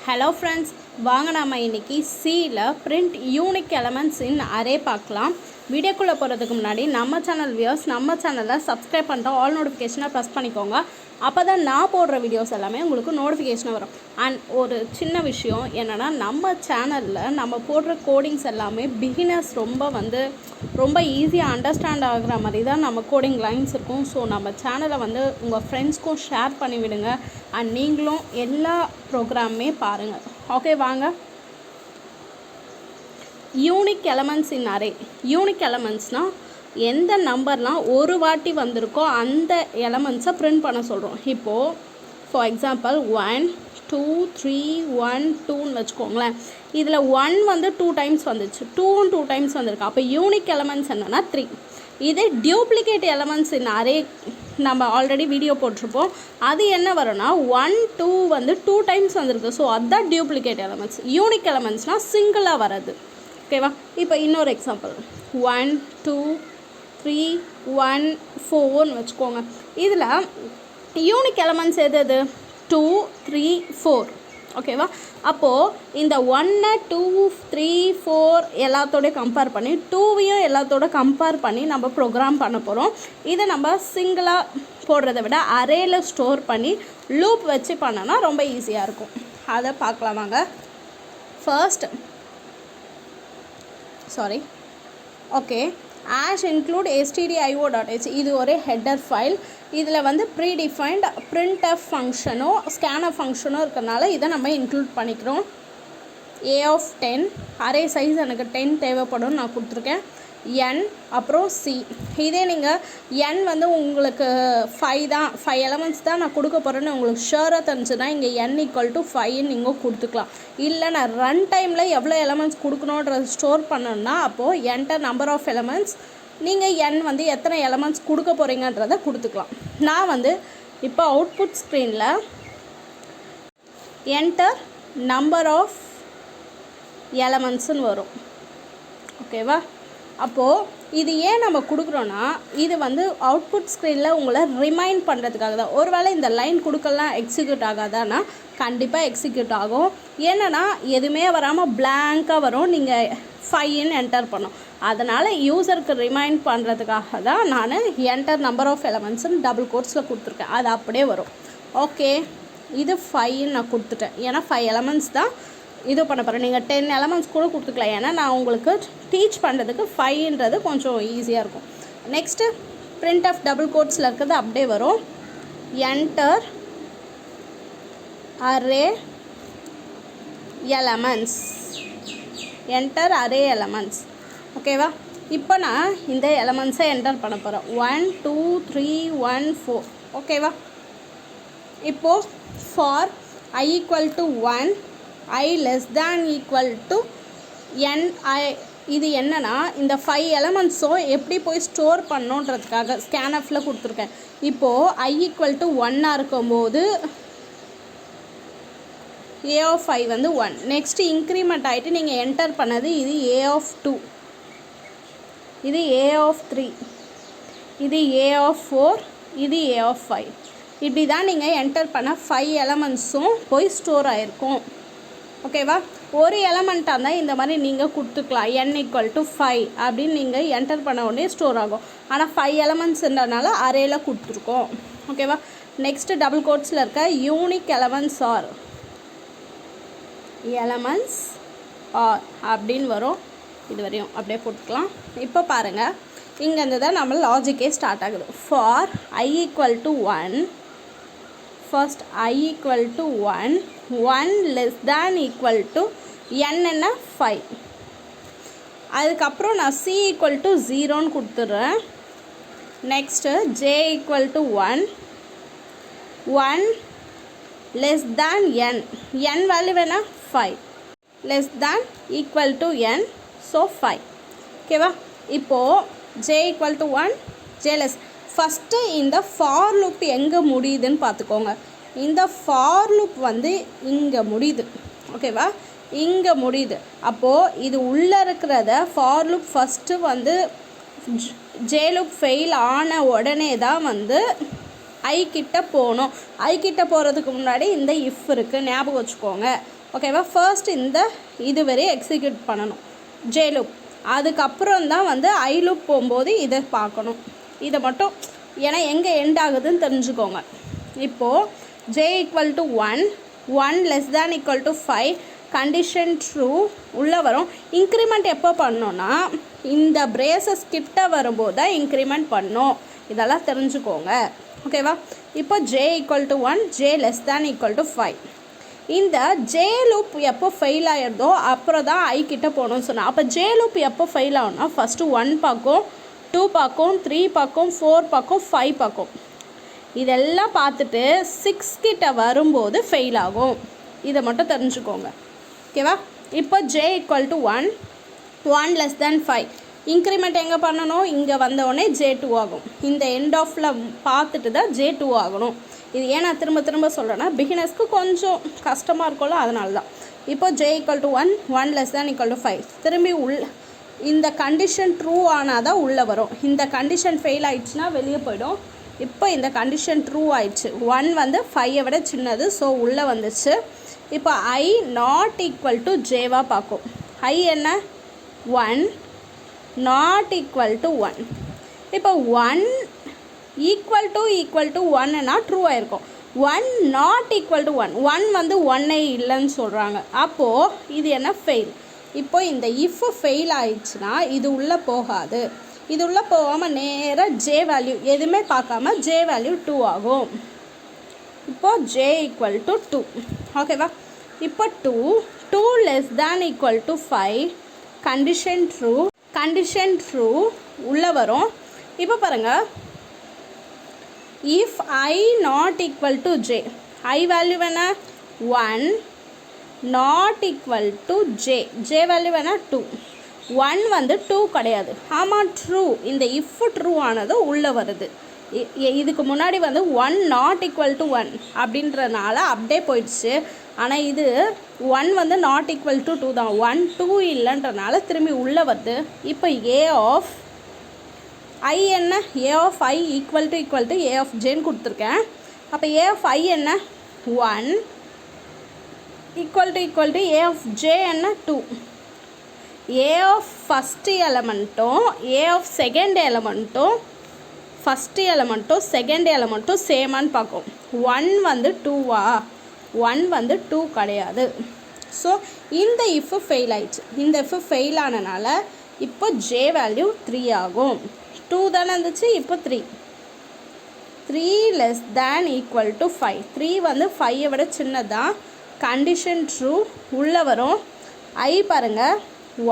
Hello friends, வாங்க நாம இன்னைக்கு Cல print unique elements in array பார்க்கலாம். வீடியோக்குள்ள போறதுக்கு முன்னாடி நம்ம சேனல் வியூவர்ஸ் நம்ம சேனலை சப்ஸ்கிரைப் பண்ணிட்டு ஆல் நோட்டிஃபிகேஷனை பிரஸ் பண்ணிக்கோங்க. அப்பதான் நான் போடுற வீடியோஸ் எல்லாமே உங்களுக்கு நோட்டிஃபிகேஷன் வரும். அண்ட் ஒரு சின்ன விஷயம் என்னன்னா நம்ம சேனல்ல நம்ம போடுற கோடிங்ஸ் எல்லாமே பிகினர்ஸ் ரொம்ப ஈஸியா அண்டர்ஸ்டாண்ட் ஆகுற மாதிரி தான் நம்ம கோடிங் லைன்ஸ் இருக்கும். ஸோ நம்ம சேனலை உங்கள் ஃப்ரெண்ட்ஸ்க்கும் ஷேர் பண்ணி விடுங்க. அண்ட் நீங்களும் எல்லா ப்ரோக்ராமுமே பாருங்கள். ஓகே வாங்க. Unique elements in array. Unique எலமெண்ட்ஸ்னால் எந்த நம்பர்லாம் ஒரு வாட்டி வந்திருக்கோ அந்த எலமெண்ட்ஸை பிரிண்ட் பண்ண சொல்கிறோம். இப்போது ஃபார் எக்ஸாம்பிள் 1 2 3 1 2ன்னு வச்சுக்கோங்களேன். இதில் 1 2 டைம்ஸ் வந்துச்சு, 2 டைம்ஸ் வந்திருக்கு. அப்போ யூனிக் எலமெண்ட்ஸ் என்னென்னா 3. இதே டியூப்ளிகேட் எலமெண்ட்ஸ் இன் அரே நம்ம ஆல்ரெடி வீடியோ போட்டிருப்போம். அது என்ன வரும்னா 1 2 2 டைம்ஸ் வந்திருக்கு. ஸோ அதுதான் டியூப்ளிகேட் எலமெண்ட்ஸ். யூனிக் எலமெண்ட்ஸ்னால் சிங்கிளாக வர்றது. ஓகேவா? இப்போ இன்னொரு எக்ஸாம்பிள் 1 2 3 1 4ன்னு வச்சுக்கோங்க. இதில் யூனிக் எலமெண்ட்ஸ் எது 2 3 4. ஓகேவா? அப்போது இந்த 1 2 3 4 எல்லாத்தோடய கம்பேர் பண்ணி 2வையும் எல்லாத்தோட கம்பேர் பண்ணி நம்ம ப்ரோக்ராம் பண்ண போகிறோம். இதை நம்ம சிங்கிளாக போடுறத விட அரேயில் ஸ்டோர் பண்ணி லூப் வச்சு பண்ணோன்னா ரொம்ப ஈஸியாக இருக்கும். அதை பார்க்கலாம் வாங்க. First okay, ash include stdio.h. இது ஒரு ஹெட்டர் ஃபைல். இதில் ப்ரீடிஃபைன்ட் printf ஃபங்க்ஷனோ ஸ்கேனஃப் ஃபங்க்ஷனோ இருக்கிறனால இதை நம்ம இன்க்ளூட் பண்ணிக்கிறோம். a of 10, அரே சைஸ் எனக்கு 10 தேவைப்படும், நான் கொடுத்துருக்கேன். n அப்புறம் c. இதே நீங்கள் n உங்களுக்கு 5 எலமெண்ட்ஸ் தான் நான் கொடுக்க போகிறேன்னு உங்களுக்கு ஷுவராக தெரிஞ்சுன்னா இங்கே n = 5 நீங்கள் கொடுத்துக்கலாம். இல்லை நான் ரன் டைமில் எவ்வளோ எலமெண்ட்ஸ் கொடுக்கணுன்றது ஸ்டோர் பண்ணணுன்னா அப்போது என்டர் நம்பர் ஆஃப் எலமெண்ட்ஸ் நீங்கள் n எத்தனை எலமெண்ட்ஸ் கொடுக்க போகிறீங்கன்றதை கொடுத்துக்கலாம். நான் இப்போ அவுட்புட் ஸ்க்ரீனில் என்டர் நம்பர் ஆஃப் எலமெண்ட்ஸுன்னு வரும். ஓகேவா? அப்போது இது ஏன் நம்ம கொடுக்குறோன்னா இது அவுட்புட் ஸ்க்ரீனில் உங்களை ரிமைண்ட் பண்ணுறதுக்காக தான். ஒருவேளை இந்த லைன் கொடுக்கலாம் எக்ஸிக்யூட் ஆகாதான்னா கண்டிப்பாக எக்ஸிக்யூட் ஆகும். ஏன்னா எதுவுமே வராமல் பிளாங்காக வரும், நீங்கள் 5ன்னு என்டர் பண்ணோம். அதனால் யூசருக்கு ரிமைண்ட் பண்ணுறதுக்காக தான் நான் என்டர் நம்பர் ஆஃப் எலமெண்ட்ஸ்ன்னு டபுள் கோட்ஸில் கொடுத்துருக்கேன். அது அப்படியே வரும். ஓகே, இது 5ன்னு நான் கொடுத்துட்டேன். ஏன்னா 5 எலமெண்ட்ஸ் தான் இது பண்ண போகிறேன். நீங்கள் 10 எலமெண்ட்ஸ் கூட கொடுத்துக்கலாம். ஏன்னா நான் உங்களுக்கு டீச் பண்ணுறதுக்கு 5ன்றது கொஞ்சம் ஈஸியாக இருக்கும். நெக்ஸ்ட்டு printf டபுள் கோட்ஸில் இருக்கிறது அப்படியே வரும். Enter array elements, enter array elements. ஓகேவா? இப்போ நான் இந்த எலமெண்ட்ஸை என்டர் பண்ண போகிறேன். 1 2 3 1 4. ஓகேவா? இப்போது for i = 1 i <= n i. இது என்னன்னா இந்த 5 எலமெண்ட்ஸும் எப்படி போய் ஸ்டோர் பண்ணோன்றதுக்காக ஸ்கேனஃபில் கொடுத்துருக்கேன். இப்போது i = 1 இருக்கும்போது a of i 1. Next increment ஆகிட்டு நீங்கள் என்டர் பண்ணது இது a of 2, இது a of 3, இது a of 4, இது a of 5. இப்படி தான் நீங்கள் என்டர் பண்ண 5 எலமெண்ட்ஸும் போய் ஸ்டோர் ஆகிருக்கும். ஓகேவா? ஒரு எலமெண்ட்டாக இருந்தால் இந்த மாதிரி நீங்கள் கொடுத்துக்கலாம். n = 5 அப்படின்னு நீங்கள் என்டர் பண்ண உடனே ஸ்டோர் ஆகும். ஆனால் 5 எலமெண்ட்ஸ்ன்றனால அரேயில் கொடுத்துருக்கோம். ஓகேவா? நெக்ஸ்ட்டு டபுள் கோட்ஸில் இருக்க யூனிக் எலமெண்ட்ஸ் ஆர் அப்படின்னு வரும். இது வரையும் அப்படியே போட்டுக்கலாம். இப்போ பாருங்கள், இங்கேருந்து தான் நம்ம லாஜிக்கே ஸ்டார்ட் ஆகுது. For i = 1, first i = 1 1 <= n என்ன 5. அதுக்கப்புறம் நான் c = 0ன்னு கொடுத்துட்றேன். Next j = 1 1 <= n. n value வேணா 5 <= n. ஸோ 5. ஓகேவா? இப்போது j = 1 j ஃபஸ்ட்டு இந்த ஃபார் லூப் எங்கே முடியுதுன்னு பார்த்துக்கோங்க. இந்த ஃபார் லூப் இங்கே முடியுது. ஓகேவா? இங்கே முடியுது. அப்போது இது உள்ளே இருக்கிறத for loop first J loop fail ஆன உடனே தான் ஐ கிட்ட போகணும். ஐ கிட்ட போகிறதுக்கு முன்னாடி இந்த இஃப் இருக்குது, ஞாபகம் வச்சுக்கோங்க. ஓகேவா. ஃபர்ஸ்ட் இந்த இது வரை எக்ஸிக்யூட் பண்ணணும் ஜே லூப். அதுக்கப்புறம் தான் வந்து ஐ லூப் போகும்போது இதை பார்க்கணும். இதை மட்டும் ஏன்னா எங்கே எண்ட் ஆகுதுன்னு தெரிஞ்சுக்கோங்க. இப்போது J equal to 1, 1 less than equal to 5 condition true உள்ளே வரும். இன்க்ரிமெண்ட் எப்போ பண்ணோன்னா இந்த பிரேசஸ் கிட்ட வரும்போது தான் இன்க்ரிமெண்ட் பண்ணோம். இதெல்லாம் தெரிஞ்சுக்கோங்க. ஓகேவா. இப்போ J equal to 1, J less than equal to 5. இந்த ஜே லூப் எப்போ ஃபெயில் ஆகிடுதோ அப்புறம் தான் ஐ கிட்ட போகணும்னு சொன்னேன். அப்போ ஜே லூப் எப்போ ஃபெயில் ஆகும்னா ஃபஸ்ட்டு 1 பார்க்கும், 2 பார்க்கும், 3 பார்க்கும், 4 பார்க்கும், 5 பார்க்கும். இதெல்லாம் பார்த்துட்டு 6 கிட்ட வரும்போது ஃபெயில் ஆகும். இதை மட்டும் தெரிஞ்சுக்கோங்க. ஓகேவா. இப்போ J equal to 1, 1 less than 5 increment எங்கே பண்ணணும்? இங்கே வந்தோடனே ஜே 2 ஆகும். இந்த எண்ட் ஆஃபில் பார்த்துட்டு தான் ஜே 2 ஆகணும். இது ஏன் நான் திரும்ப திரும்ப சொல்கிறேன்னா பிகினர்ஸ்க்கு கொஞ்சம் கஷ்டமாக இருக்கும்ல, அதனால தான். இப்போ J equal to 1, 1 less than equal to 5 திரும்பி இந்த கண்டிஷன் ட்ரூ ஆனால் தான் உள்ளே வரும். இந்த கண்டிஷன் ஃபெயில் ஆகிடுச்சுன்னா வெளியே போயிடும். இப்போ இந்த கண்டிஷன் ட்ரூ ஆயிடுச்சு. 1 வந்து 5ஐ விட சின்னது, ஸோ உள்ளே வந்துச்சு. இப்போ ஐ நாட் ஈக்குவல் டு ஜேவாக பார்க்கும். ஐ என்ன? 1 நாட் ஈக்குவல் டு 1. இப்போ 1 ஈக்குவல் டு 1னா ட்ரூ ஆகிருக்கும். 1 நாட் ஈக்குவல் டு 1, 1 வந்து 1 இல்லைன்னு சொல்கிறாங்க. அப்போது இது என்ன? ஃபெயில். இப்போ இந்த இஃப் ஃபெயில் ஆயிடுச்சுன்னா இது உள்ளே போகாது. இது உள்ளே போகாமல் நேராக ஜே வேல்யூ எதுவுமே பார்க்காம ஜே வேல்யூ 2 ஆகும். இப்போது ஜே ஈக்குவல் டு 2. ஓகேவா. இப்போ 2 less than equal to 5 condition true உள்ளே வரும். இப்போ பாருங்கள், if I not equal to J, I value வேணா 1 not equal to J, J value வேணா 2. 1 வந்து 2 கிடையாது. ஆமாம் ட்ரூ. இந்த இஃப் ட்ரூ ஆனது உள்ளே வருது. இதுக்கு முன்னாடி வந்து 1 நாட் ஈக்குவல் டு 1 அப்படின்றனால அப்படியே போயிடுச்சு. ஆனால் இது 1 வந்து நாட் ஈக்குவல் டு 2 தான். 1 2 இல்லைன்றனால திரும்பி உள்ளே வருது. இப்போ ஏ ஆஃப் ஐ என்ன? ஏ of i equal to A of ஜேன்னு கொடுத்துருக்கேன். அப்போ ஏ ஆஃப் ஐ என்ன? 1 equal to A of J என்ன? 2. ஏ ஆஃப் ஃபஸ்ட்டு எலமெண்ட்டும் ஏ ஆஃப் செகண்ட் எலமெண்ட்டும் ஃபஸ்ட்டு எலமெண்ட்டும் செகண்ட் எலமெண்ட்டும் சேமான்னு பார்க்கும். 1 வந்து 2வா? 1 வந்து 2 கிடையாது. ஸோ இந்த இஃப் ஃபெயில் ஆயிடுச்சு. இந்த இஃப் ஃபெயில் ஆனனால இப்போ ஜே வேல்யூ 3 ஆகும். 2 தானே இருந்துச்சு, இப்போ 3. 3 லெஸ் தேன் ஈக்குவல் டு 5. 3 வந்து 5ஐ விட சின்னதான். கண்டிஷன் ட்ரூ உள்ளே வரும். ஐ பாருங்கள்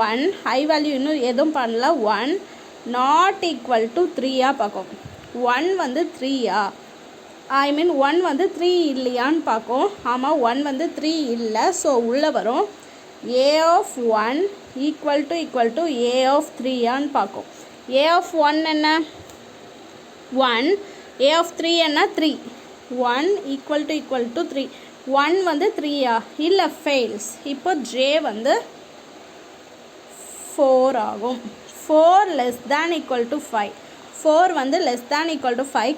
1, ஐ வேல்யூ இன்னும் எதுவும் பண்ணல. 1 நாட் ஈக்குவல் டு 3யாக பார்க்கும். 1 வந்து 3யா? ஐ மீன் 1 வந்து 3 இல்லையான்னு பார்க்கும். ஆமாம் 1 வந்து 3 இல்லை. ஸோ உள்ளே வரும். A of 1 equal to A of 3யான்னு பார்க்கும். ஏ ஆஃப் 1 என்ன? 1. ஏ ஆஃப் 3 என்ன? 3. 1 ஈக்குவல் டு 3. 1 வந்து 3யா? இல்லை, ஃபெயில்ஸ். இப்போ ஜே வந்து 4 ஆகும். 4 லெஸ் தேன் ஈக்குவல் டு 5. 4 வந்து less than equal to 5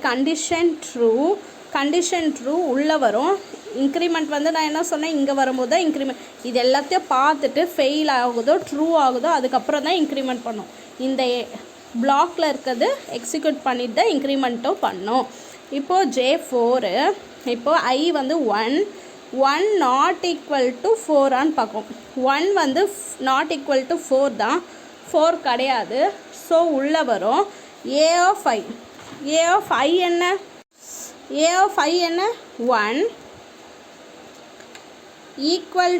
condition true உள்ளே வரும். இன்க்ரிமெண்ட் வந்து நான் என்ன சொன்னேன், இங்கே வரும்போது தான் இன்க்ரிமெண்ட். இது எல்லாத்தையும் பார்த்துட்டு ஃபெயில் ஆகுதோ ட்ரூ ஆகுதோ அதுக்கப்புறம் தான் இன்க்ரிமெண்ட் பண்ணும். இந்த பிளாக்கில் இருக்கிறது எக்ஸிக்யூட் பண்ணிட்டு தான் இன்க்ரிமெண்ட்டும் பண்ணோம். இப்போது ஜே 4. இப்போது ஐ வந்து 1 நாட் ஈக்குவல் டு 4ஆன்னு பார்க்கும். 1 வந்து நாட் ஈக்குவல் டு 4 தான். 4 கிடையாது. ஸோ உள்ளே வரும். A of i. A of ஐ என்ன? ஏ ஆஃப் ஐ என்ன? 1 equal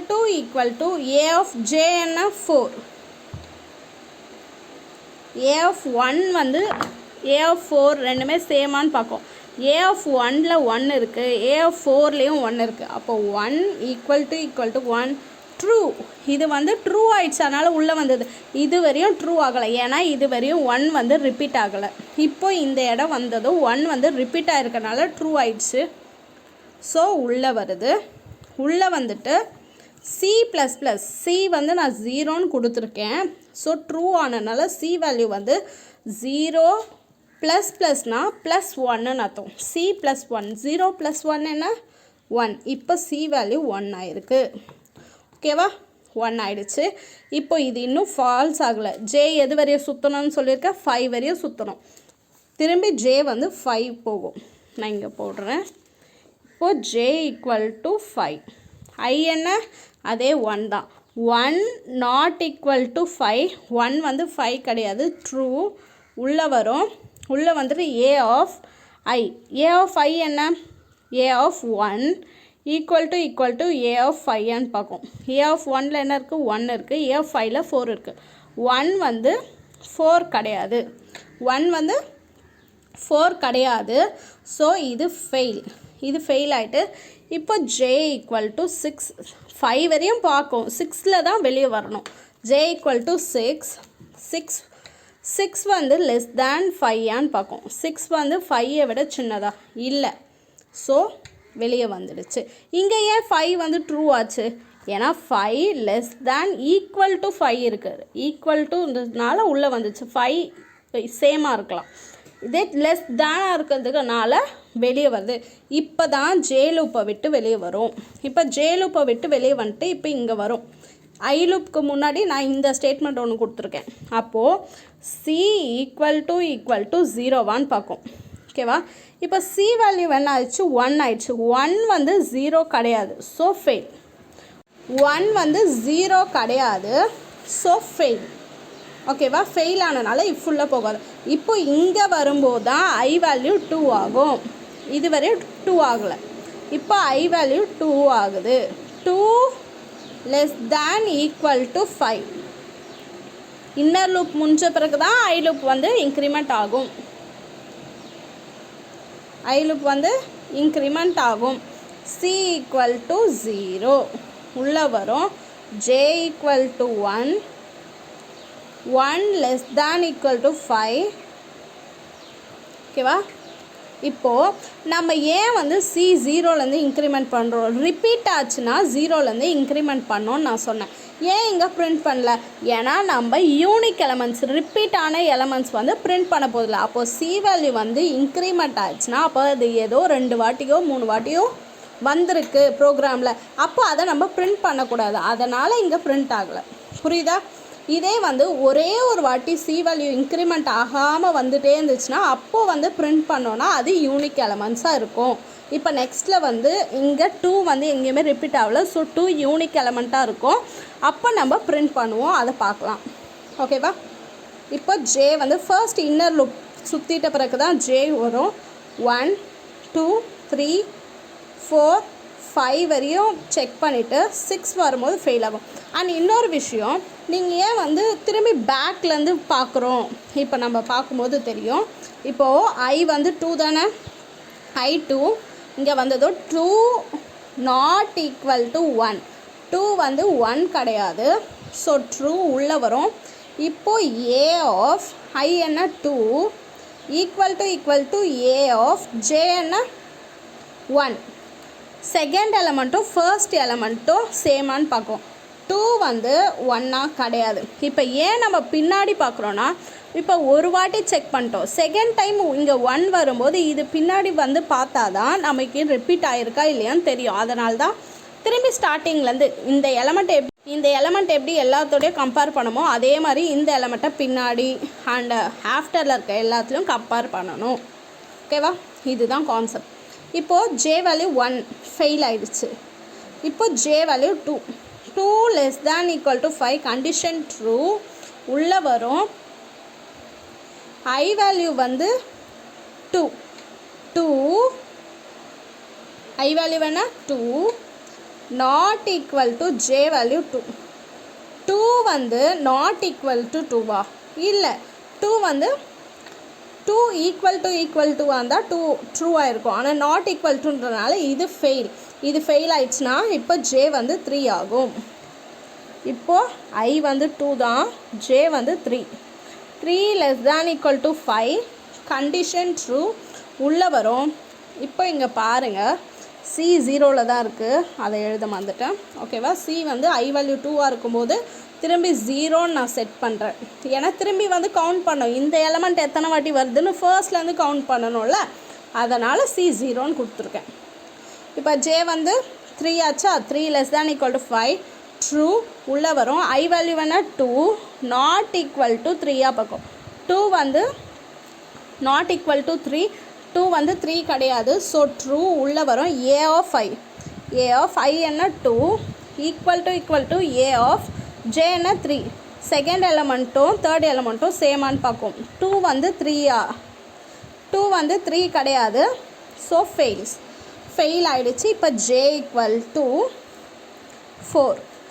to A of J என்ன? 4. ஏ ஆஃப் 1 வந்து ஏ ஆஃப் 4 ரெண்டுமே சேமான்னு பார்க்கும். ஏ ஆஃப் 1ல் 1 இருக்குது, ஏ ஆஃப் 4லேயும் 1 இருக்குது. அப்போ 1 ஈக்குவல் டு 1 ட்ரூ. இது வந்து ட்ரூ ஆகிடுச்சு, அதனால் உள்ளே வந்தது. இது வரையும் ட்ரூ ஆகலை, ஏன்னா இது வரையும் 1 வந்து ரிப்பீட் ஆகலை. இப்போ இந்த இடம் வந்ததும் 1 வந்து ரிப்பீட் ஆகிருக்கனால ட்ரூ ஆயிடுச்சு. ஸோ உள்ளே வருது. உள்ளே வந்துட்டு சி வந்து நான் 0ன்னு கொடுத்துருக்கேன். ஸோ ட்ரூ ஆனதுனால சி வேல்யூ வந்து 0 ++னா +1ன்னு அர்த்தம். சி +1, 0 + 1 என்ன? 1. இப்போ சி வேல்யூ 1 ஆயிருக்கு. ஓகேவா 1 ஆயிடுச்சு. இப்போ இது இன்னும் ஃபால்ஸ் ஆகலை. ஜே எது வரையும் சுற்றணும்னு சொல்லியிருக்கேன் 5 வரையும் சுற்றணும். திரும்பி ஜே வந்து 5 போகும். நான் இங்கே போடுறேன். இப்போது ஜே ஈக்குவல் டு 5. ஐ என்ன அதே 1 தான். 1 நாட் ஈக்குவல் டு 5. 1 வந்து 5 கிடையாது, ட்ரூ. உள்ளே வரும். உள்ளே வந்துட்டு a of i. A of ஐ என்ன ஏ of 1 equal to A of 5 பார்க்கும். ஏ ஆஃப் 1ல் என்ன இருக்குது 1 இருக்குது. ஏ ஆஃப் 5ல் 4 இருக்குது. 1 வந்து 4 கிடையாது. 1 வந்து 4 கிடையாது. ஸோ இது ஃபெயில். இது ஃபெயில் ஆகிட்டு இப்போ ஜே ஈக்குவல் டு 6. 5 வரையும் பார்க்கும். 6ல் தான் வெளியே வரணும். J equal to 6. 6 வந்து லெஸ் தேன் 5 பார்க்கும். 6 வந்து 5ஐ விட சின்னதா இல்லை. ஸோ வெளியே வந்துடுச்சு. இங்கே ஏன் 5 வந்து ட்ரூ ஆச்சு? ஏன்னா 5 லெஸ் தேன் ஈக்குவல் டு 5 இருக்குது. ஈக்குவல் டுன்றதுனால உள்ளே வந்துச்சு. 5 சேமாக இருக்கலாம். இதே லெஸ் தேனாக இருக்கிறதுனால வெளியே வருது. இப்போ தான் ஜே லூப்பை விட்டு வெளியே வரும். இப்போ ஜே லூப்பை விட்டு வெளியே வந்துட்டு இப்போ இங்கே வரும். ஐ லூப்புக்கு முன்னாடி நான் இந்த ஸ்டேட்மெண்ட் ஒன்று கொடுத்துருக்கேன். அப்போது சி ஈக்குவல் டு 0 பார்க்கும். ஓகேவா? இப்போ சி வேல்யூ என்ன ஆயிடுச்சு 1 ஆயிடுச்சு. 1 வந்து 0 கிடையாது. So fail. 1 வந்து 0 கிடையாது. So fail. ஓகேவா? ஃபெயில் ஆனனால ஃபுல்லாக போகாது. இப்போ இங்கே வரும்போது தான் ஐ வேல்யூ 2 ஆகும். இதுவரை 2 ஆகலை. இப்போ ஐ வேல்யூ 2 ஆகுது. 2 less than equal to 5. Inner loop முடிஞ்ச பிறகு தான் ஐ லூப் வந்து இன்க்ரிமெண்ட் ஆகும். ஐ லூப் வந்து இன்க்ரிமெண்ட் ஆகும். சி ஈக்குவல் டு 0 உள்ளே வரும். J equal to 1. 1 less than equal to 5. ஓகேவா? இப்போது நம்ம ஏன் வந்து சி 0லேருந்து இன்க்ரிமெண்ட் பண்ணுறோம்? ரிப்பீட் ஆச்சுன்னா 0லேருந்து இன்க்ரிமெண்ட் பண்ணோன்னு நான் சொன்னேன். ஏன் இங்கே பிரிண்ட் பண்ணல? ஏன்னா நம்ம யூனிக் எலமெண்ட்ஸ் ரிப்பீட் ஆன எலமெண்ட்ஸ் வந்து பிரிண்ட் பண்ண போதில்லை. அப்போது சி வேல்யூ வந்து இன்க்ரிமெண்ட் ஆச்சுன்னா அப்போ அது ஏதோ 2 வாட்டியோ 3 வாட்டியோ வந்திருக்கு ப்ரோக்ராமில். அப்போ அதை நம்ம பிரிண்ட் பண்ணக்கூடாது. அதனால் இங்கே பிரிண்ட் ஆகலை. புரியுதா? இதே வந்து ஒரே ஒரு வாட்டி சி வேல்யூ இன்க்ரிமெண்ட் ஆகாமல் வந்துகிட்டே இருந்துச்சுன்னா அப்போது வந்து பிரிண்ட் பண்ணோன்னா அது யூனிக் எலமெண்ட்ஸாக இருக்கும். இப்போ நெக்ஸ்ட்டில் வந்து இங்கே 2 வந்து எங்கேயுமே ரிப்பீட் ஆகலை. ஸோ 2 யூனிக் எலமெண்ட்டாக இருக்கும். அப்போ நம்ம பிரிண்ட் பண்ணுவோம். அதை பார்க்கலாம். ஓகேவா? இப்போ ஜே வந்து ஃபர்ஸ்ட் இன்னர் லூப் சுற்றிட்ட பிறகு தான் ஜே வரும். 1 2 3 4 5 வரையும் செக் பண்ணிவிட்டு 6 வரும்போது ஃபெயில் ஆகும். அண்ட் இன்னொரு விஷயம், நீங்கள் ஏன் வந்து திரும்பி பேக்லேருந்து பார்க்குறோம்? இப்போ நம்ம பார்க்கும்போது தெரியும். இப்போது ஐ வந்து 2 தானே. ஐ 2 இங்கே வந்ததோ 2 நாட் ஈக்குவல் டு 1. 2 வந்து 1 கிடையாது. ஸோ ட்ரூ உள்ளே வரும். இப்போது ஏ ஆஃப் ஐ என்ன 2 equal to A of J என்ன 1. செகண்ட் எலமெண்ட்டும் ஃபர்ஸ்ட் எலமெண்ட்டும் சேமான்னு பார்க்கும். 2 வந்து 1 கிடையாது. இப்போ ஏன் நம்ம பின்னாடி பார்க்குறோன்னா இப்போ ஒரு வாட்டி செக் பண்ணிட்டோம். செகண்ட் டைம் இங்கே 1 வரும்போது இது பின்னாடி வந்து பார்த்தா தான் நமக்கு ரிப்பீட் ஆகிருக்கா இல்லையான்னு தெரியும். அதனால தான் திரும்பி ஸ்டார்டிங்லேருந்து இந்த எலமெண்ட் எப்படி எல்லாத்தோடையும் கம்பேர் பண்ணுமோ அதே மாதிரி இந்த எலமெண்ட்டை பின்னாடி அண்ட் ஆஃப்டரில் இருக்க எல்லாத்துலேயும் கம்பேர் பண்ணணும். ஓகேவா? இதுதான் கான்செப்ட். இப்போது ஜே வேல்யூ 1 ஃபெயில் ஆயிடுச்சு. இப்போ J value 2 less than equal to 5 condition true உள்ளே வரும். ஐ வேல்யூ வந்து 2 ஐ வேல்யூ வேணா 2 not equal to J value 2 வந்து நாட் ஈக்குவல் டு 2வா? இல்லை, 2 வந்து 2 ஈக்குவல் டு வந்தால் 2 ட்ரூவாக இருக்கும். ஆனால் நாட் ஈக்குவல் டுன்றதுனால இது ஃபெயில். இது ஃபெயில் ஆயிடுச்சுன்னா இப்போ ஜே வந்து 3 ஆகும். இப்போது ஐ வந்து 2 தான், ஜே வந்து 3 less than equal to 5 condition true உள்ளே வரும். இப்போ இங்கே பாருங்கள், சி 0ல் தான் இருக்குது. அதை எழுத மறந்துட்டேன். ஓகேவா? சி வந்து ஐ வேல்யூ 2ஆக இருக்கும்போது திரும்பி 0ன்னு நான் செட் பண்ணுறேன். ஏன்னா திரும்பி வந்து கவுண்ட் பண்ணணும். இந்த எலமெண்ட் எத்தனை வாட்டி வருதுன்னு ஃபர்ஸ்ட்லேருந்து கவுண்ட் பண்ணணும்ல. அதனால் சி 0ன்னு கொடுத்துருக்கேன். இப்போ ஜே வந்து 3 ஆச்சா? 3 less than equal to 5 true உள்ளே வரும். ஐ வேல்யூ வேணால் 2 நாட் ஈக்குவல் டு 3 பார்க்கும். 2 வந்து நாட் ஈக்குவல் டு 3, 2 வந்து 3 கிடையாது. ஸோ ட்ரூ உள்ளே வரும். ஏ ஆஃப் ஐ என்ன 2 equal to A of J என்ன 3. செகண்ட் எலமெண்ட்டும் தேர்ட் எலமெண்ட்டும் சேமான்னு பார்க்கும். 2 வந்து 3 2 வந்து 3 கிடையாது. ஸோ ஃபெயில் ஆகிடுச்சு. இப்போ J equal to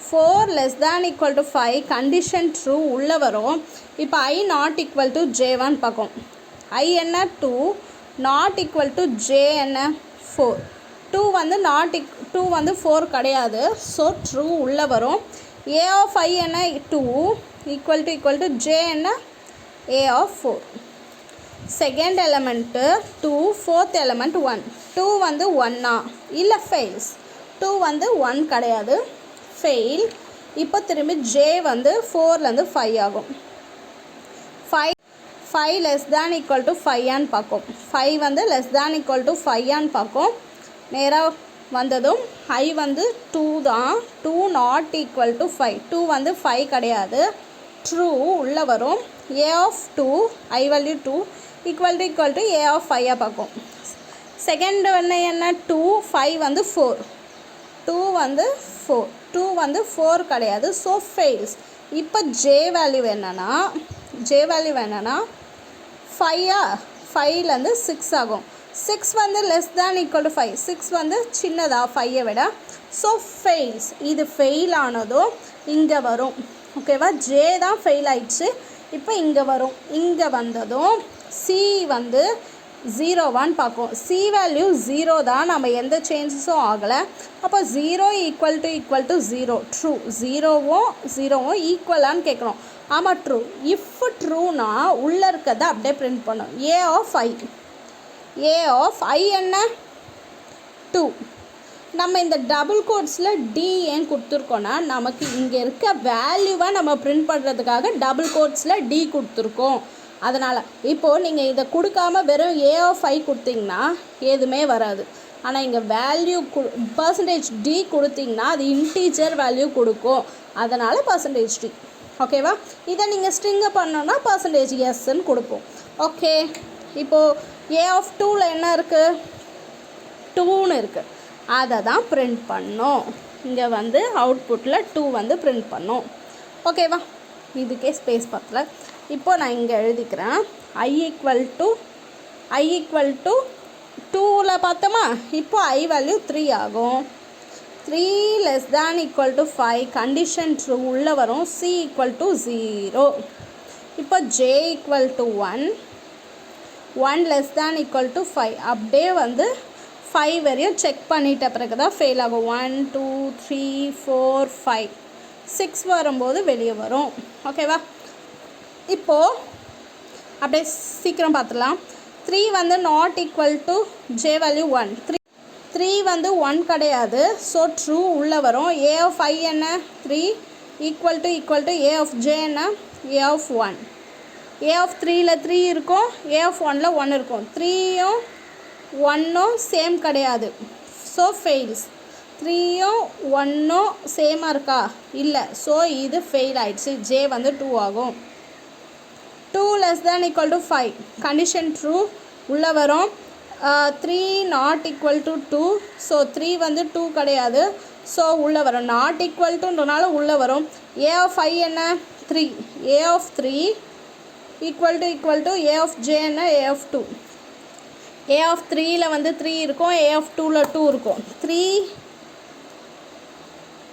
4 less than equal to 5 condition true உள்ளே வரும். இப்போ ஐ நாட் ஈக்குவல் டு ஜேவான்னு பார்க்கும். ஐ என்ன 2 நாட் ஈக்குவல் டு ஜே என்ன 4. 2 வந்து 2 வந்து 4 கிடையாது. ஸோ ட்ரூ உள்ளே வரும். ஏ ஆஃப் ஐ என்ன 2 ஈக்குவல் டு ஜே என்ன ஏ of 4. Second element 2, fourth element 1. 2 வந்து 1 இல்லை ஃபெயில்ஸ். 2 வந்து 1 கிடையாது, ஃபெயில். இப்போ திரும்பி ஜே வந்து 4லேருந்து 5 ஆகும். 5 லெஸ் தேன் ஈக்குவல் டு 5 பார்க்கும். 5 வந்து லெஸ் தேன் ஈக்குவல் டு 5 பார்க்கும். நேராக வந்ததும் ஐ வந்து 2 தான். 2 நாட் ஈக்குவல் டு 5. 2 வந்து 5 கிடையாது. ட்ரூ உள்ளே வரும். A of 2 i value 2 equal to A of 5 பார்க்கும். செகண்ட் என்ன 2 5 வந்து 4. 2 வந்து 4 கிடையாது. So fails. இப்போ ஜே வேல்யூ என்னன்னா 5லேருந்து 6 ஆகும். 6 வந்து லெஸ் தேன் ஈக்குவல் டு 5. 6 வந்து சின்னதா 5ஐ விட. So fails. இது ஃபெயில் ஆனதும் இங்கே வரும். ஓகேவா, ஜே தான் ஃபெயில் ஆயிடுச்சு. இப்போ இங்கே வரும். இங்கே வந்ததும் சி வந்து 0 பார்க்கும். சி வேல்யூ 0 தான், நம்ம எந்த சேஞ்சஸும் ஆகலை. அப்போ 0 ஈக்குவல் டு 0 ட்ரூ. 0வும் ஈக்குவலான்னு கேட்குறோம். ஆமாம் ட்ரூ. இஃப் ட்ரூனா உள்ளே இருக்கிறத அப்படியே பிரிண்ட் பண்ணும். ஏ ஆஃப் ஐ என்ன 2. நம்ம இந்த டபுள் கோட்ஸில் டி ஏன் கொடுத்துருக்கோன்னா நமக்கு இங்கே இருக்க வேல்யூவை நம்ம பிரிண்ட் பண்ணுறதுக்காக டபுள் கோட்ஸில் டி கொடுத்துருக்கோம். அதனால் இப்போது நீங்கள் இதை கொடுக்காம வெறும் ஏ ஆஃப் ஐ கொடுத்தீங்கன்னா எதுவுமே வராது. ஆனால் இங்கே வேல்யூ பர்சன்டேஜ் டி கொடுத்தீங்கன்னா அது இன்டீஜர் வேல்யூ கொடுக்கும். அதனால் பர்சன்டேஜ் டி. ஓகேவா, இதை நீங்கள் ஸ்ட்ரிங்கை பண்ணோன்னா பர்சன்டேஜ் எஸ்ன்னு கொடுப்போம். ஓகே, இப்போது ஏ ஆஃப் 2ல் என்ன இருக்குது 2ன்னு இருக்குது. அதை தான் பிரிண்ட் பண்ணோம். இங்கே வந்து அவுட்புட்டில் 2 வந்து பிரிண்ட் பண்ணோம். ஓகேவா, இதுக்கே ஸ்பேஸ் பத்தல. இப்போ நான் இங்கே எழுதிக்கிறேன். ஐ ஈக்குவல் டு 2ல் பார்த்தோமா. இப்போ ஐ வேல்யூ 3 ஆகும். 3 less than equal to 5 condition true உள்ளே வரும். C equal to 0. இப்போ J equal to 1 less than equal to 5 அப்படியே வந்து 5 வரையும் செக் பண்ணிட்ட பிறகு தான் ஃபெயில் ஆகும். 1 2 3 4 5 6 வரும்போது வெளியே வரும். ஓகேவா, இப்போது அப்படியே சீக்கிரம் பார்த்துடலாம். 3 வந்து not equal to J value 1. 3 வந்து 1 கிடையாது. ஸோ ட்ரூ உள்ளே வரும். ஏ ஆஃப் ஐ என்ன 3 equal to A of J என்ன ஏ ஆஃப் 1. ஏ ஆஃப் 3ல் 3 இருக்கும், ஏ ஆஃப் 1ல் 1 இருக்கும். 3யும் 1ம் சேம் கிடையாது. So fails. 3யும் 1ம் சேமாக இருக்கா இல்லை. ஸோ இது ஃபெயில் ஆயிடுச்சு. ஜே வந்து 2 ஆகும். 2 less than equal to 5 condition true உள்ளே வரும். 3 நாட் ஈக்குவல் டு 2. ஸோ 3 வந்து 2 கிடையாது. ஸோ உள்ளே வரும். நாட் ஈக்குவல் டுன்றனால உள்ளே வரும். ஏ ஆஃப் ஐ என்ன 3. A of 3 equal to A of J என்ன ஏ ஆஃப் 2. ஏ ஆஃப் 3ல் வந்து 3 இருக்கும், ஏ ஆஃப் 2ல் 2 இருக்கும்.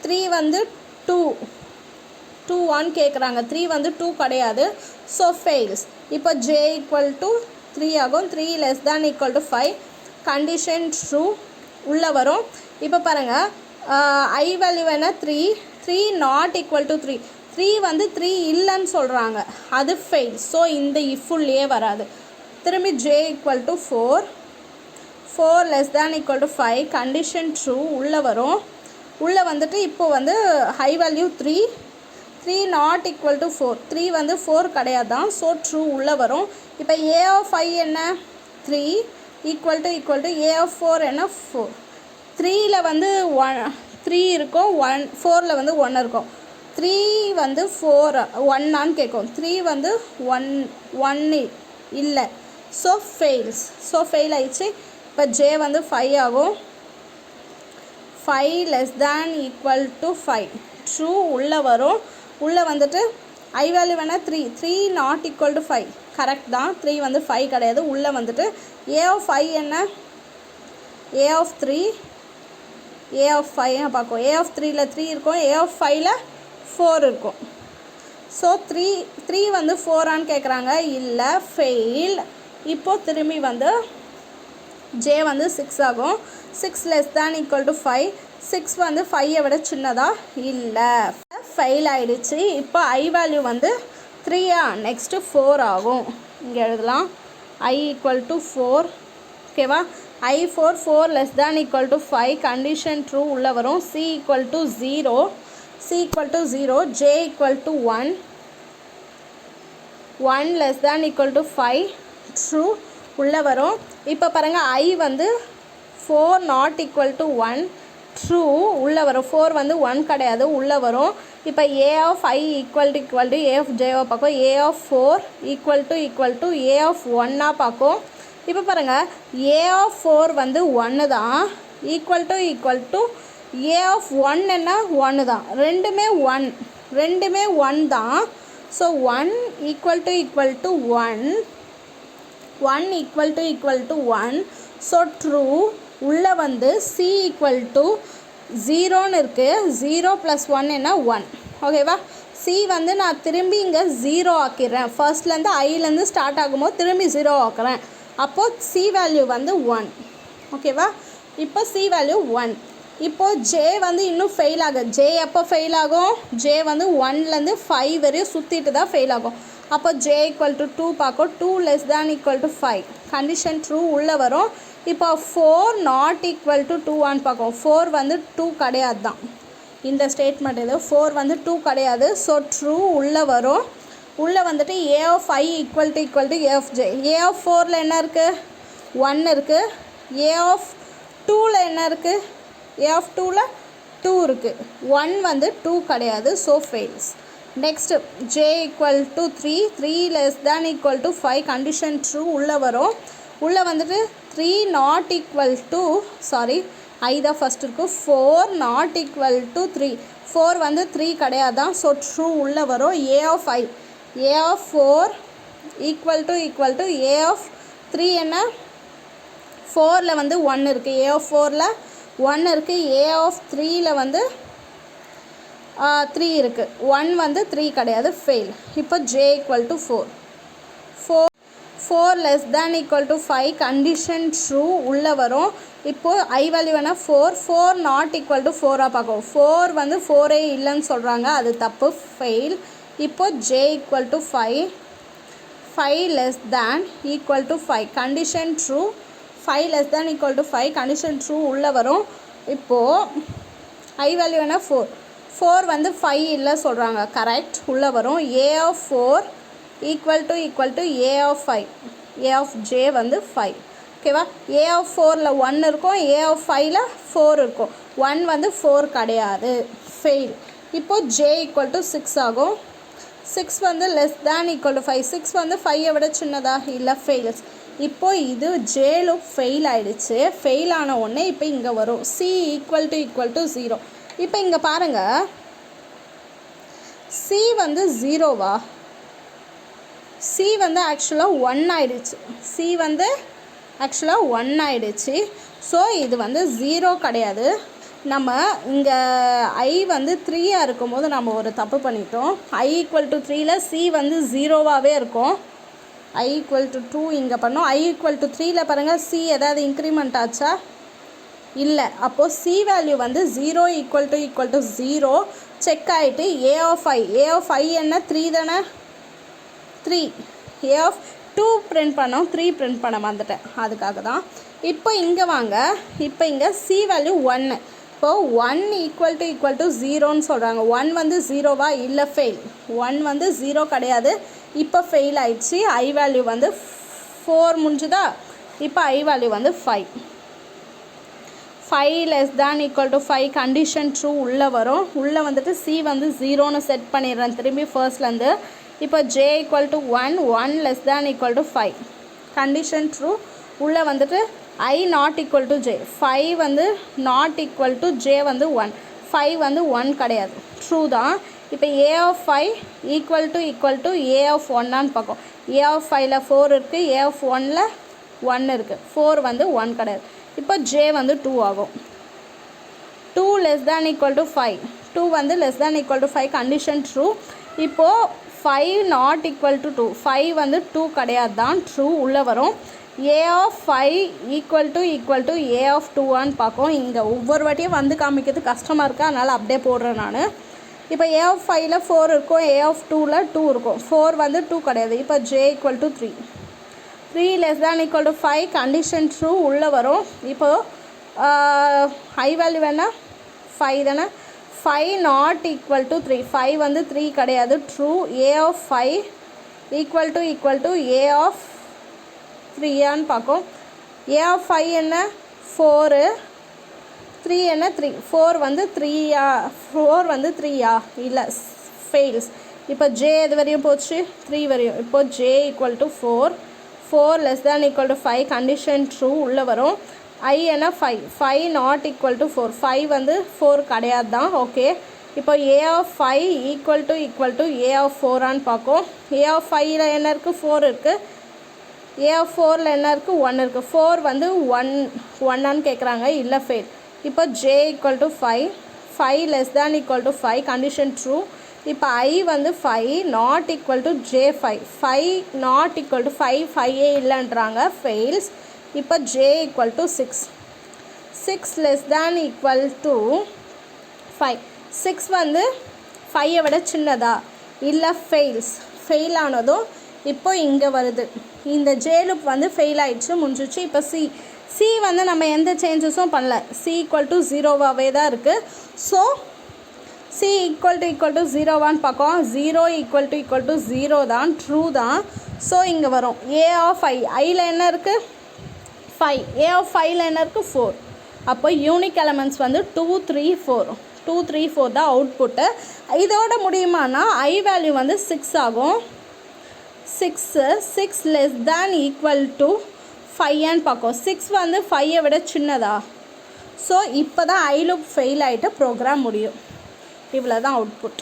3 வந்து 2 1 கேட்குறாங்க. 3 வந்து 2 கிடையாது. So fails. இப்போ ஜே ஈக்குவல் டு 3 ஆகும். 3 less than equal to 5 condition true உள்ளே வரும். இப்போ பாருங்கள், ஐ வேல்யூ என்ன 3 நாட் ஈக்குவல் டு 3 வந்து 3 இல்லைன்னு சொல்கிறாங்க. அது ஃபெயில். ஸோ இந்த இஃபுல்லையே வராது. திரும்பி J equal to 4 less than equal to 5 condition true உள்ளே வரும். உள்ளே வந்துட்டு இப்போ வந்து high value 3 not equal to 4. 3 வந்து 4 கிடையாது தான். ஸோ ட்ரூ உள்ளே வரும். இப்போ ஏ ஆஃப் ஐ என்ன 3 ஈக்குவல் டு ஏ ஆஃப் 4 என்ன 4. 3ல் வந்து 3 இருக்கும், 1 4ல் வந்து 1 இருக்கும். 3 வந்து 4 1ஆன்னு கேட்கும். 3 வந்து 1 இல்லை, ஸோ ஃபெயில்ஸ். ஸோ ஃபெயில் ஆயிடுச்சு. இப்போ ஜே வந்து 5 ஆகும். 5 less than equal to 5 true உள்ளே வரும். உள்ளே வந்துட்டு ஐ வேல்யூ வேணால் 3 நாட் ஈக்குவல் டு 5 கரெக்ட் தான். 3 வந்து 5 கிடையாது. உள்ளே வந்துட்டு ஏ ஆஃப் 5 என்ன, ஏ ஆஃப் 3 ஏ ஆஃப் 5 பார்க்கும். ஏ ஆஃப் 3ல் 3 இருக்கும், ஏ ஆஃப் 5ல் 4 இருக்கும். ஸோ 3 வந்து 4ஆன்னு கேட்குறாங்க, இல்லை ஃபெயில். இப்போது திரும்பி வந்து ஜே வந்து 6 ஆகும். 6 less than equal to 5 6 வந்து 5ஐ விட சின்னதாக இல்லை, ஃபெயில் ஆகிடுச்சு. இப்போ ஐ வேல்யூ வந்து 3 நெக்ஸ்ட்டு 4 ஆகும். இங்கே எழுதலாம் ஐ ஈக்குவல் டு 4. ஓகேவா? ஐ 4 less than equal to 5 condition true உள்ளே வரும். C equal to 0, C equal to 0, J equal to 1 less than equal to 5 true உள்ளே வரும். இப்போ பாருங்கள் ஐ வந்து 4 நாட் ஈக்குவல் டு 1 ட்ரூ உள்ளே வரும். 4 வந்து 1 கிடையாது, உள்ளே வரும். இப்போ a of i equal to A of ஜேவாக பார்க்கும். A of 4 equal to A of 1ஆக பார்க்கும். இப்போ பாருங்கள் ஏ ஆஃப் 4 வந்து 1 தான், ஈக்குவல் டு ஏ ஆஃப் 1 என்ன 1 தான். ரெண்டுமே 1 தான். So 1 equal to 1 equal to 1. So true. உள்ளே வந்து சி ஈக்குவல் டு 0ன்னு இருக்குது. 0 + 1 என்ன 1. ஓகேவா? சி வந்து நான் திரும்பி இங்கே 0 ஆக்கிடுறேன். ஃபர்ஸ்ட்லேருந்து ஐலேருந்து ஸ்டார்ட் ஆகும்போது திரும்பி 0 ஆக்குறேன். அப்போது சி வேல்யூ வந்து 1. ஓகேவா? இப்போ சி வேல்யூ 1. இப்போது ஜே வந்து இன்னும் ஃபெயில் ஆகும். ஜே எப்போ ஃபெயில் ஆகும்? ஜே வந்து 1லேருந்து 5 வரையும் சுற்றிட்டு தான் ஃபெயில் ஆகும். அப்போ ஜே ஈக்குவல் டு 2 பார்க்கும். 2 less than equal to 5 condition true உள்ளே வரும். இப்போ 4 நாட் ஈக்குவல் டு 2ஆன்னு பார்க்கும். 4 வந்து 2 கிடையாது தான் இந்த ஸ்டேட்மெண்ட். இது 4 வந்து 2 கிடையாது. ஸோ ட்ரூ உள்ளே வரும். உள்ளே வந்துட்டு a of i equal to A of j. A of 4ல் என்ன இருக்குது? 1 இருக்குது. ஏ ஆஃப் 2ல் என்ன இருக்குது? ஏ ஆஃப் 2ல் 2 இருக்குது. 1 வந்து 2 கிடையாது. So fails. Next J equal to 3 less than equal to 5 condition true உள்ளே வரும். உள்ளே வந்துட்டு 3 நாட் ஈக்குவல் டு ஐ தான் ஃபஸ்ட் இருக்கும். 4 நாட் ஈக்குவல் டு 3 4 வந்து 3 கிடையாதான். ஸோ ட்ரூ உள்ளே வரும். A of i a of 4 equal to A of 3 என்ன 4ல் வந்து 1 இருக்குது. ஏ ஆஃப் 4ல் 1 இருக்குது. ஏ ஆஃப் 3ல் வந்து 3 இருக்குது. 1 வந்து 3 கிடையாது, ஃபெயில். இப்போ J equal to 4 less than equal to 5 condition true உள்ளே வரும். இப்போது ஐ வேல்யூ வேணால் 4 நாட் ஈக்குவல் டு 4ஆக பார்க்கும். 4 வந்து 4 இல்லைன்னு சொல்கிறாங்க, அது தப்பு, ஃபெயில். இப்போது J equal to 5 less than equal to 5 condition true. 5 less than equal to 5 condition true உள்ளே வரும். இப்போது ஐ வேல்யூ வேணால் 4 வந்து 5 இல்லை சொல்கிறாங்க, கரெக்ட், உள்ளே வரும். A of 4 equal to A of 5. A of j வந்து 5. ஓகேவா? ஏ ஆஃப் 4ல் 1 இருக்கும், ஏ ஆஃப் 5ல் 4 இருக்கும். 1 வந்து 4 கிடையாது, ஃபெயில். இப்போது ஜே ஈக்குவல் டு 6 ஆகும். 6 வந்து லெஸ் தேன் ஈக்குவல் டு 5. 6 வந்து 5ஐ விட சின்னதாக இல்லை, ஃபெயில்ஸ். இப்போது இது ஜேலும் ஃபெயில் ஆகிடுச்சு. ஃபெயில் ஆன உடனே இப்போ இங்கே வரும் சி ஈக்குவல் டு 0. இப்போ இங்கே பாருங்கள், சி வந்து 0வா? சி வந்து ஆக்சுவலாக 1 ஆகிடுச்சு. சி வந்து ஆக்சுவலாக 1 ஆகிடுச்சு. ஸோ இது வந்து 0 கிடையாது. நம்ம இங்கே ஐ வந்து 3ஆக இருக்கும்போது நம்ம ஒரு தப்பு பண்ணிட்டோம். ஐ ஈக்குவல் டு 3ல் சி வந்து 0வாகவே இருக்கும். ஐ ஈக்குவல் டு 2 இங்கே பண்ணோம். ஐ ஈக்குவல் டு 3ல் பாருங்கள், சி ஏதாவது இன்க்ரிமெண்ட் ஆச்சா? இல்லை. அப்போது சி வேல்யூ வந்து 0 ஈக்குவல் டு 0 செக் ஆகிட்டு ஏ ஆஃப் ஐ என்ன 3 தானே? 3. ஏ ஆஃப் 2 பிரிண்ட் பண்ணோம், 3 பிரிண்ட் பண்ண வந்துட்டேன், அதுக்காக தான். இப்போ இங்கே வாங்க, இப்போ இங்கே சி வேல்யூ 1. இப்போது 1 ஈக்குவல் டு 0ன்னு சொல்கிறாங்க. 1 வந்து 0வா? இல்லை, ஃபெயில். 1 வந்து 0 கிடையாது, இப்போ ஃபெயில் ஆயிடுச்சு. ஐ வேல்யூ வந்து 4 முடிஞ்சுதா? இப்போ ஐ வேல்யூ வந்து 5. 5 less than equal to 5 condition true உள்ளே வரும். உள்ளே வந்துட்டு சி வந்து 0ன்னு செட் பண்ணிடுறேன் திரும்பி ஃபர்ஸ்ட்லேருந்து. இப்போ j equal to 1 1 less than equal to 5 condition true. உள்ளே வந்துட்டு I not equal to j 5 வந்து not equal to j வந்து 1 5 வந்து 1 கிடையாது ட்ரூ தான். இப்போ a of 5 equal to a of 1 பார்க்கும். a of 5ல 4 இருக்குது, a of 1ல 1 இருக்குது, 4 வந்து 1 கிடையாது. இப்போ j வந்து 2 ஆகும். 2 less than equal to 5 2 வந்து less than equal to 5 condition true. இப்போது 5 not equal to 2 5 வந்து 2 கிடையாது தான் ட்ரூ உள்ளே வரும். a of 5 equal to a of 2 பார்க்கும். இங்கே ஒவ்வொரு வாட்டியும் வந்து காமிக்கிறது கஷ்டமாக இருக்குது, அதனால் அப்படியே போடுறேன் நான். இப்போ a of 5ல 4 இருக்கும், a of 2ல 2 இருக்கும், 4 வந்து 2 கிடையாது. இப்போ j equal to 3 3 less than equal to 5 condition true உள்ளே வரும். இப்போது ஹை வேல்யூ வேணால் 5 தானே. 5 not equal to 3 5 வந்து 3 கிடையாது true. a of 5 equal to a of 3 பார்க்கும். a of 5 என்ன 4 3 என்ன 3 4 வந்து 3 4 வந்து 3 இல்லை ஃபெயில்ஸ். இப்போ j எது வரையும் போச்சு 3 வரையும். இப்போ j equal to 4 4 less than equal to 5 condition true உள்ளே வரும். I என்ன 5 not equal to 4 5 வந்து 4 கிடையாது தான். ஓகே, இப்போ a of 5 equal to a of 4 பார்க்கும். a of 5ல என்ன இருக்குது 4 இருக்குது, a of 4ல என்ன இருக்குது 1 இருக்குது, 4 வந்து 1 கேட்குறாங்க, இல்லை ஃபெயில். இப்போ j equal to 5 less than equal to 5 condition true. இப்போ I வந்து 5 not equal to j 5 not equal to 5 இல்லைன்றாங்க ஃபெயில்ஸ். இப்போ j equal to 6 less than equal to 5 6 வந்து 5 விட சின்னதா இல்லை ஃபெயில் ஆனதும் இப்போ இங்கே வருது. இந்த j லூப் வந்து ஃபெயில் ஆயிடுச்சு, முடிஞ்சிச்சு. இப்போ சி வந்து நம்ம எந்த சேஞ்சஸும் பண்ணல, c equal to 0வாகவே தான் இருக்குது. ஸோ c equal to 0 பார்க்கும். 0 equal to 0 தான் ட்ரூ தான். ஸோ இங்கே வரும் a of ஐயில் என்ன இருக்குது 5 a of 5ல என்ன இருக்குது 4. அப்போ யூனிக் எலமெண்ட்ஸ் வந்து 2 3 4 தான் அவுட்புட்டு. இதோட முடியுமானா I வேல்யூ வந்து 6 ஆகும். 6 less than equal to 5 பார்க்கும். 6 வந்து 5 விட சின்னதா. ஸோ இப்போ தான் I லூப் ஃபெயில் ஆகிட்டு ப்ரோக்ராம் முடியும். இவ்வளோ தான் அவுட்புட்.